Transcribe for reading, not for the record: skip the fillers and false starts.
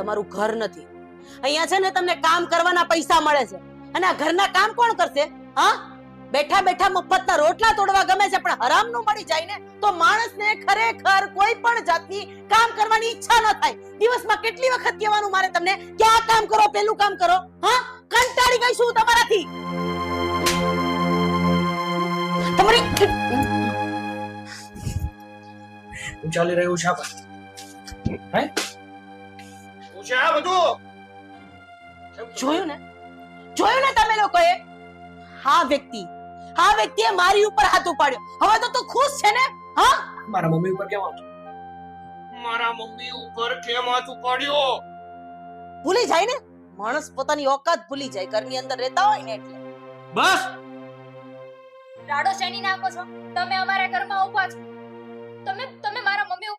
તમારું ઘર નથી. અહીંયા છે ને તમને કામ કરવાના પૈસા મળે છે અને આ ઘરના કામ કોણ કરશે? હા, બેઠા બેઠા મફતના રોટલા તોડવા ગમે છે, પણ હરામનું મળી જાય ને તો માણસને ખરેખર કોઈ પણ જાતની કામ કરવાની ઈચ્છા ન થાય. દિવસમાં કેટલી વખત કહેવાનું મારે તમને કે આ કામ કરો, પેલું કામ કરો? હા, કંટાળી ગઈ છું તમારાથી. તમારી હું ચાલી રહ્યું છે આ હે હું છે આ બધું જોયું ને તમે લોકોએ? હા વ્યક્તિએ મારી ઉપર હાથ ઉપાડ્યો. હવે તો તું ખુશ છે ને? હા, મારા મમ્મી ઉપર કેમ આવતો? મારા મમ્મી ઉપર કેમ હાથ ઉપાડ્યો? ભૂલી જાય ને માણસ, પોતાની ઓકાત ભૂલી જાય ઘરની અંદર રહેતા હોય ને એટલે. બસ રાડો શેની નાખો છો? તમે અમારા ઘરમાં ઊભા છો, તમે મારા મમ્મી ઉપર